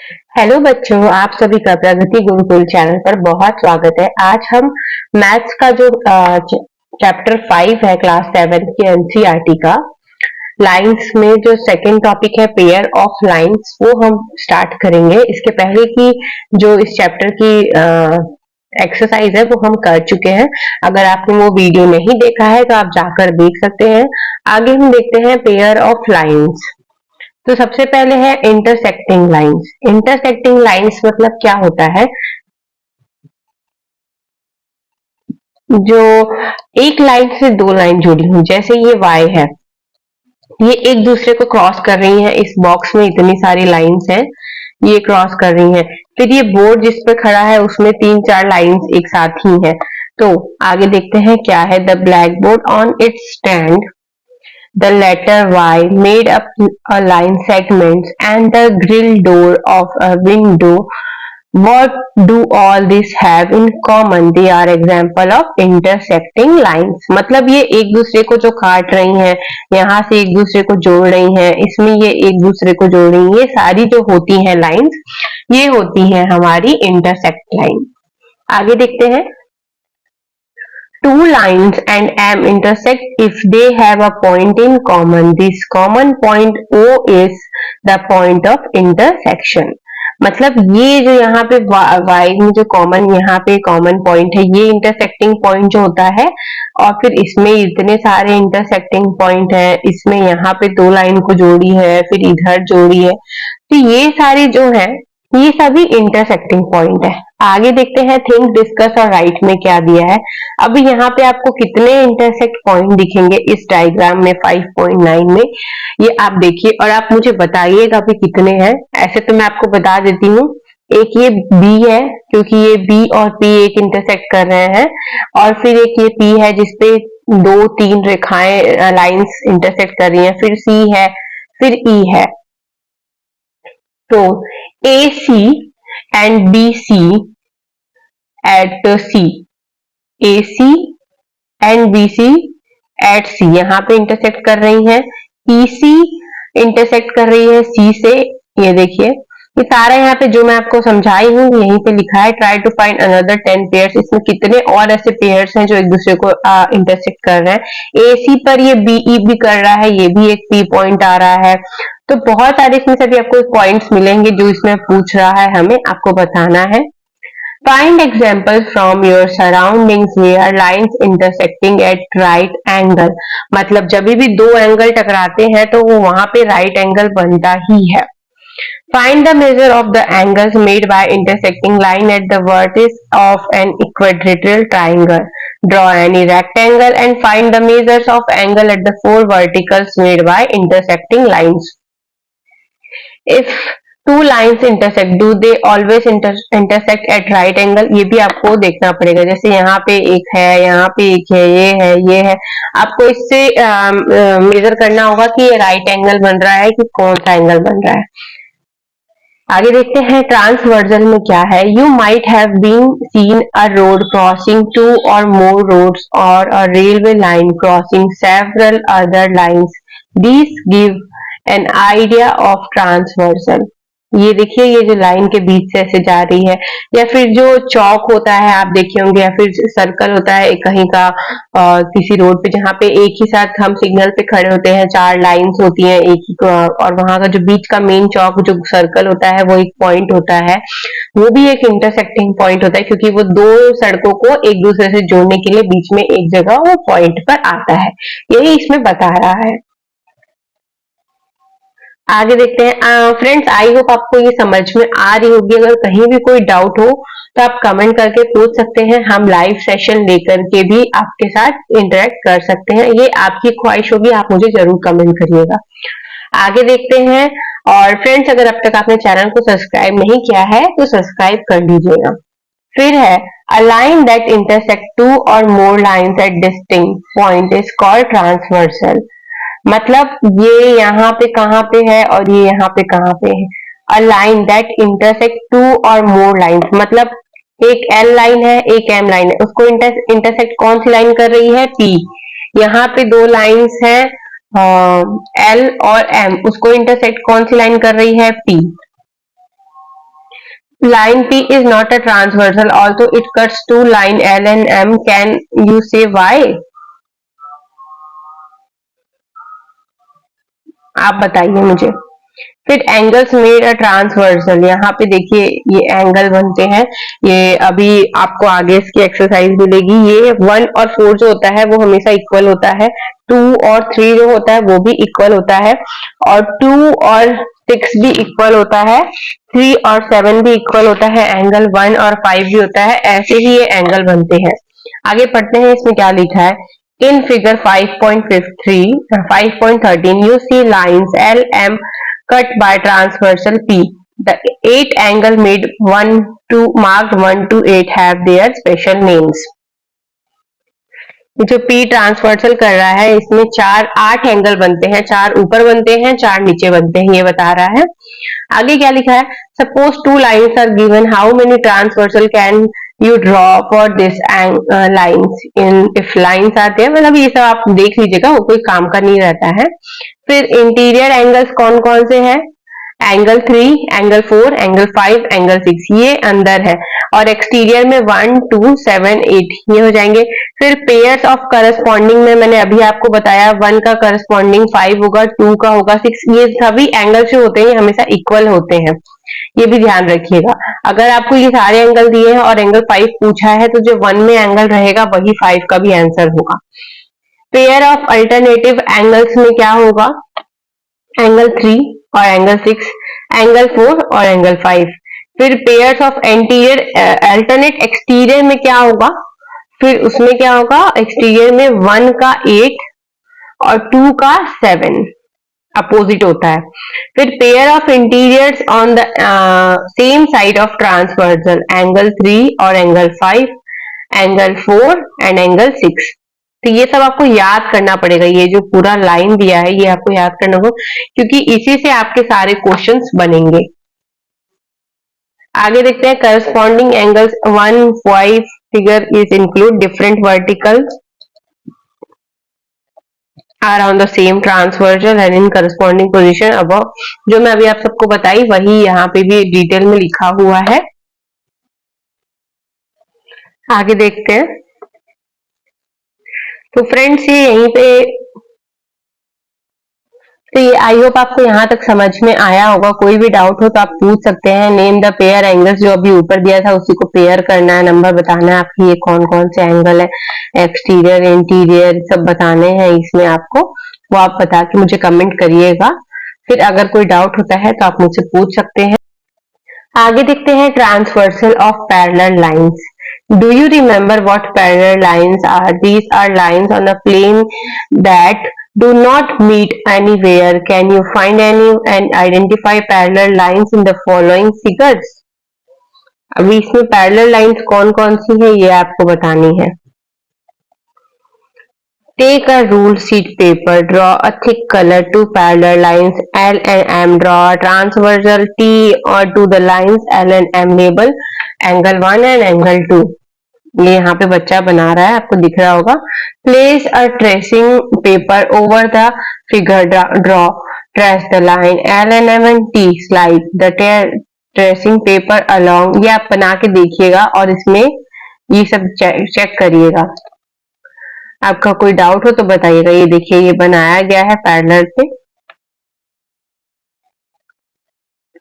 Hello बच्चों, आप सभी का प्रगति गुरुकुल चैनल पर बहुत स्वागत है। आज हम मैथ्स का जो चैप्टर 5 है क्लास 7 की एनसीईआरटी का लाइंस में जो सेकंड टॉपिक है पेयर ऑफ लाइंस, वो हम स्टार्ट करेंगे। इसके पहले की जो इस चैप्टर की एक्सरसाइज है वो हम कर चुके हैं। अगर आपने वो वीडियो नहीं देखा है तो आप जाकर देख सकते हैं। आगे हम देखते हैं पेयर ऑफ लाइंस। तो सबसे पहले है इंटरसेक्टिंग लाइंस। इंटरसेक्टिंग लाइंस मतलब क्या होता है? जो एक लाइन से दो लाइन जुड़ी हुई, जैसे ये वाई है, ये एक दूसरे को क्रॉस कर रही है। इस बॉक्स में इतनी सारी लाइंस हैं, ये क्रॉस कर रही हैं। फिर ये बोर्ड जिस पे खड़ा है उसमें तीन चार लाइंस एक साथ ही है। तो आगे देखते हैं क्या है। The black board on it's stand, the letter Y made up a line segments and the grill door of a window. What do all these have in common? They are example of intersecting lines. मतलब ये एक दूसरे को जो काट रही हैं, यहाँ से एक दूसरे को जोड़ रही हैं, इसमें ये एक दूसरे को जोड़ रही हैं। ये सारी जो होती हैं लाइंस, ये होती हैं हमारी इंटरसेक्ट लाइन। आगे देखते हैं। Two lines and M intersect if they have a point in common. This common point O is the point of intersection. मतलब ये जो यहाँ पे y में जो कॉमन यहाँ पे कॉमन पॉइंट है, ये इंटरसेक्टिंग पॉइंट जो होता है। और फिर इसमें इतने सारे इंटरसेक्टिंग पॉइंट है, इसमें यहाँ पे दो लाइन को जोड़ी है, फिर इधर जोड़ी है। तो ये सारी जो है, ये सभी इंटरसेक्टिंग पॉइंट है। आगे देखते हैं थिंक, डिस्कस और राइट में क्या दिया है। अब यहाँ पे आपको कितने इंटरसेक्ट पॉइंट दिखेंगे इस डायग्राम में 5.9 में, ये आप देखिए और आप मुझे बताइएगा कि कितने हैं। ऐसे तो मैं आपको बता देती हूँ। एक ये B है, क्योंकि ये B और P एक इंटरसेक्ट कर रहे हैं। और फिर एक ये P है जिसपे दो तीन रेखाएं लाइंस इंटरसेक्ट कर रही हैं। फिर C है, फिर E है। तो AC and BC at C, AC and BC at C यहाँ पे इंटरसेक्ट कर रही हैं। EC इंटरसेक्ट कर रही है C से। ये देखिए, ये सारा यहाँ पे जो मैं आपको समझाई हूँ यहीं पे लिखा है। Try to find another 10 pairs. इसमें कितने और ऐसे पेयर्स हैं जो एक दूसरे को इंटरसेक्ट कर रहे हैं। AC पर ये BE भी कर रहा है, ये भी एक P पॉइंट आ रहा है। तो बहुत सारे इसमें सभी आपको पॉइंट्स मिलेंगे जो इसमें पूछ रहा है, हमें आपको बताना है। Find examples from your surroundings where lines intersecting at right angle. मतलब जब भी दो एंगल टकराते हैं तो वो वहां पे राइट एंगल बनता ही है। Find the measure of the angles made by intersecting line at the vertex of an equilateral triangle. Draw any rectangle and find the measures of angle at the four verticals made by intersecting lines. If two lines intersect, do they always intersect at right angle? ये भी आपको देखना पड़ेगा। जैसे यहाँ पे एक है, यहाँ पे एक है, ये है। आपको इससे मेजर करना होगा कि ये राइट एंगल बन रहा है कि कौन सा एंगल बन रहा है। आगे देखते हैं ट्रांसवर्सल में क्या है। You might have been seen a road crossing two और more roads or a railway line crossing several other lines. These give an idea of transversal. ये देखिए, ये जो लाइन के बीच से ऐसे जा रही है, या फिर जो चौक होता है आप देखे होंगे, या फिर सर्कल होता है कहीं का किसी रोड पे, जहाँ पे एक ही साथ हम सिग्नल पे खड़े होते हैं, चार लाइंस होती हैं एक ही और वहां का जो बीच का मेन चौक जो सर्कल होता है वो एक पॉइंट होता है। वो भी एक इंटरसेक्टिंग पॉइंट होता है, क्योंकि वो दो सड़कों को एक दूसरे से जोड़ने के लिए बीच में एक जगह वो पॉइंट पर आता है। यही इसमें बता रहा है। आगे देखते हैं। फ्रेंड्स, आई होप आपको ये समझ में आ रही होगी। अगर कहीं भी कोई डाउट हो तो आप कमेंट करके पूछ सकते हैं। हम लाइव सेशन लेकर के भी आपके साथ इंटरेक्ट कर सकते हैं। ये आपकी ख्वाहिश होगी, आप मुझे जरूर कमेंट करिएगा। आगे देखते हैं। और फ्रेंड्स, अगर अब तक आपने चैनल को सब्सक्राइब नहीं किया है तो सब्सक्राइब कर लीजिएगा। फिर है a line that intersect two और more lines at distinct point is called transversal. मतलब ये यहाँ पे कहाँ पे है और ये यहाँ पे कहाँ पे है। A line that intersect two और मोर लाइन्स, मतलब एक L लाइन है, एक M लाइन है, उसको इंटरसेक्ट कौन सी लाइन कर रही है? P। यहाँ पे दो लाइन्स हैं L और M, उसको इंटरसेक्ट कौन सी लाइन कर रही है? P। line P is not a transversal, although it cuts two line L and M. Can you say why? आप बताइए मुझे। फिर एंगल्स मेड अ ट्रांसवर्सल, यहाँ पे देखिए ये एंगल बनते हैं, ये अभी आपको आगे इसकी एक्सरसाइज मिलेगी। ये 1 और 4 जो होता है वो हमेशा इक्वल होता है, 2 और 3 जो होता है वो भी इक्वल होता है, और 2 और 6 भी इक्वल होता है, 3 और 7 भी इक्वल होता है, एंगल 1 और 5 भी होता है। ऐसे ही ये एंगल बनते हैं। आगे पढ़ते हैं, इसमें क्या लिखा है। In figure 5.13, you see lines L, M cut by transversal P. The 8 angle made 1 to marked 1 to 8 have their special names. जो P ट्रांसवर्सल कर रहा है इसमें 8 एंगल बनते हैं, 4 ऊपर बनते हैं, 4 नीचे बनते हैं, ये बता रहा है। आगे क्या लिखा है, suppose 2 lines are given, how many transversal can you draw for this lines in if lines आते हैं, मतलब ये सब आप देख लीजिएगा, वो कोई काम का नहीं रहता है। फिर इंटीरियर एंगल्स कौन कौन से हैं, एंगल 3, एंगल 4, एंगल 5, एंगल 6, ये अंदर है, और एक्सटीरियर में 1, 2, 7, 8 ये हो जाएंगे। फिर पेयर्स ऑफ करस्पॉन्डिंग में मैंने अभी आपको बताया 1 का करस्पॉन्डिंग 5 होगा, 2 का होगा 6, ये सभी एंगल जो होते हैं ये हमेशा इक्वल होते हैं, ये भी ध्यान रखिएगा। अगर आपको ये सारे एंगल दिए हैं और एंगल 5 पूछा है तो जो 1 में एंगल रहेगा वही 5 का भी आंसर होगा। पेयर ऑफ अल्टरनेटिव एंगल्स में क्या होगा, एंगल 3 और एंगल 6, एंगल 4 और एंगल 5। फिर pairs of anterior alternate exterior में क्या होगा, फिर उसमें क्या होगा, एक्सटीरियर में 1 का 8 और 2 का 7 अपोजिट होता है। फिर pair of interiors on the same side of transversal, angle 3 और एंगल 5, एंगल 4 एंड एंगल 6। तो ये सब आपको याद करना पड़ेगा, ये जो पूरा लाइन दिया है ये आपको याद करना होगा, क्योंकि इसी से आपके सारे क्वेश्चंस बनेंगे। आगे देखते हैं, corresponding angles 1, 5 figure is include different verticals are on the same transversal and in corresponding position above। जो मैं अभी आप सबको बताई वही यहाँ पे भी डिटेल में लिखा हुआ है। आगे देखते हैं, तो फ्रेंड्स ये यहीं पे, तो ये आई होप आपको यहाँ तक समझ में आया होगा। कोई भी डाउट हो तो आप पूछ सकते हैं। नेम द पेयर एंगल्स, जो अभी ऊपर दिया था उसी को पेयर करना है, नंबर बताना है आपकी, ये कौन कौन से एंगल है, एक्सटीरियर इंटीरियर सब बताने हैं इसमें आपको, वो आप बता के मुझे कमेंट करिएगा। फिर अगर कोई डाउट होता है तो आप मुझसे पूछ सकते हैं। आगे देखते हैं, transversal of parallel lines. Do you remember what parallel lines are? These are lines on a plane that do not meet anywhere. Can you find any and identify parallel lines in the following figures? अभी इसमें parallel lines कौन कौन सी है ये आपको बतानी है। Take a ruled sheet paper, draw a thick color two parallel lines L and M. Draw a transversal T or to the lines L and M. Label angle 1 and angle 2। ये यहाँ पे बच्चा बना रहा है, आपको दिख रहा होगा। Place a tracing paper over the figure, draw trace the line L and M and T, slide the tracing paper along. ये आप बना के देखिएगा और इसमें ये सब चेक करिएगा। आपका कोई डाउट हो तो बताइएगा। ये देखिए ये बनाया गया है पैरेलल पे,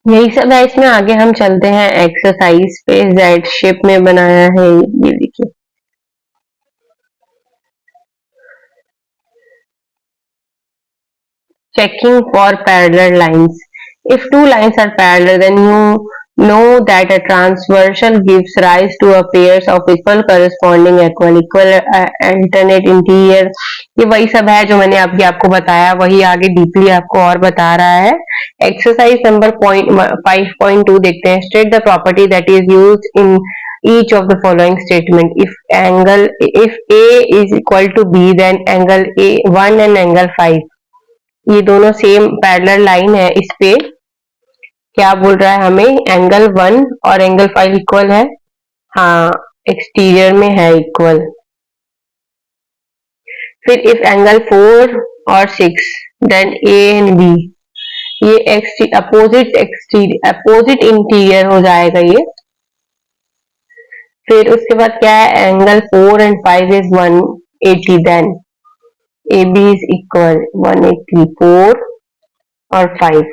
यही सब है इसमें। आगे हम चलते हैं एक्सरसाइज पे, जेड शेप में बनाया है, ये देखिए। Checking for parallel lines. If two lines are parallel, then you know that a transversal gives rise to a pairs of equal corresponding equal alternate interior। ये वही सब है जो मैंने अभी आपको बताया, वही आगे डीपली आपको और बता रहा है। एक्सरसाइज नंबर 5.2 देखते हैं। State the property that is used in each of the following statement. If A is equal to B, then angle A1 and angle 5। ये दोनों सेम पैरेलल लाइन है, इस पे क्या बोल रहा है हमें, एंगल 1 और एंगल 5 इक्वल है, हाँ एक्सटीरियर में है इक्वल। फिर इफ एंगल 4 और 6 देन ए एंड बी, ये अपोजिट इंटीरियर हो जाएगा ये। फिर उसके बाद क्या है, angle 4 and 5 is 180, then AB is equal 180, 4 और 5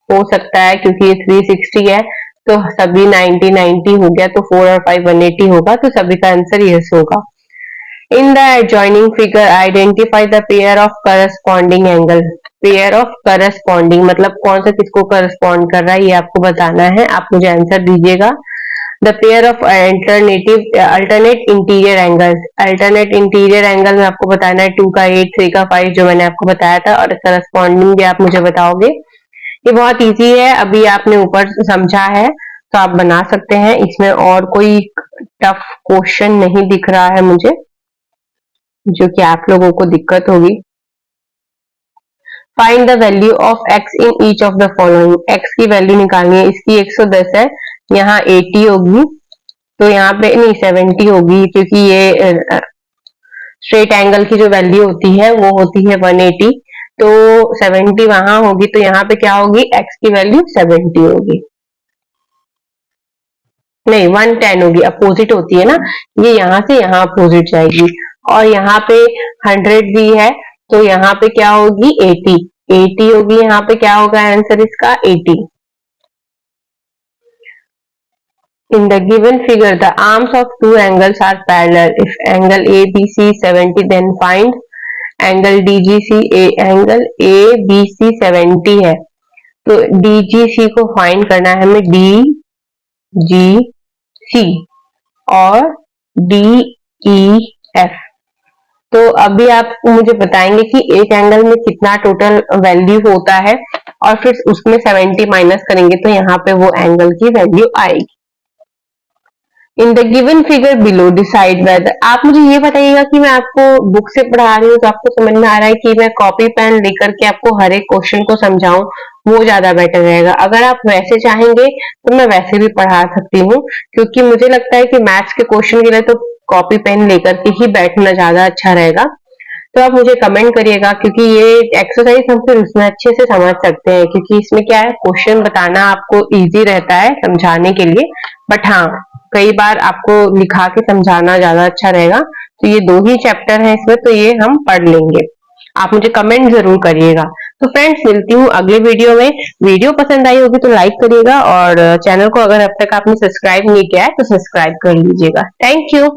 हो सकता है क्योंकि ये 360 है तो सभी 90 90 हो गया, तो 4 और 5 180 होगा, तो सभी का आंसर यस होगा। In the adjoining figure identify the pair of corresponding angle. Pair of corresponding मतलब कौन सा किसको करस्पॉन्ड कर रहा है, ये आपको बताना है। आप मुझे आंसर दीजिएगा। The pair of alternate interior angles. Alternate interior angle में आपको बताना है 2 का 8, 3 का 5 जो मैंने आपको बताया था, और करस्पॉन्डिंग भी आप मुझे बताओगे। ये बहुत इजी है, अभी आपने ऊपर समझा है तो आप बना सकते हैं। इसमें और कोई टफ क्वेश्चन नहीं दिख रहा है मुझे जो कि आप लोगों को दिक्कत होगी। Find the value of x in each of the following. x की वैल्यू निकालनी है, इसकी 110 है, यहाँ 80 होगी, तो यहाँ पे नहीं 70 होगी, क्योंकि ये स्ट्रेट एंगल की जो वैल्यू होती है वो होती है 180, तो 70 वहां होगी, तो यहाँ पे क्या होगी, x की वैल्यू 70 होगी, नहीं 110 होगी, अपोजिट होती है ना, ये यहाँ से यहाँ अपोजिट जाएगी। और यहाँ पे 100 भी है, तो यहाँ पे क्या होगी 80, 80 होगी, यहाँ पे क्या होगा आंसर इसका 80। In the given figure, the arms of two angles are parallel. If angle ABC 70, then find angle DGC। Angle ABC 70 है, तो DGC को फाइंड करना है हमें, DGC और DEF। तो अभी आप मुझे बताएंगे कि एक एंगल में कितना टोटल वैल्यू होता है, और फिर उसमें 70 माइनस करेंगे तो यहाँ पे वो एंगल की वैल्यू आएगी। In the given figure below decide whether. आप मुझे ये बताइएगा कि मैं आपको बुक से पढ़ा रही हूँ तो आपको समझ में आ रहा है कि मैं कॉपी पेन लेकर के आपको हर एक क्वेश्चन को समझाऊं, वो ज्यादा बेटर रहेगा। अगर आप वैसे चाहेंगे तो मैं वैसे भी पढ़ा सकती हूँ, क्योंकि मुझे लगता है कि मैथ्स के क्वेश्चन के लिए तो कॉपी पेन लेकर के ही बैठना ज्यादा अच्छा रहेगा। तो आप मुझे कमेंट करिएगा, क्योंकि ये एक्सरसाइज हम फिर उसमें अच्छे से समझ सकते हैं, क्योंकि इसमें क्या है, क्वेश्चन बताना आपको इजी रहता है समझाने के लिए, बट हाँ कई बार आपको लिखा के समझाना ज्यादा अच्छा रहेगा। तो ये 2 ही चैप्टर है इसमें, तो ये हम पढ़ लेंगे। आप मुझे कमेंट जरूर करिएगा। तो फ्रेंड्स, मिलती हूँ अगले वीडियो में। वीडियो पसंद आई होगी तो लाइक करिएगा, और चैनल को अगर अब तक आपने सब्सक्राइब नहीं किया है तो सब्सक्राइब कर लीजिएगा। Thank you.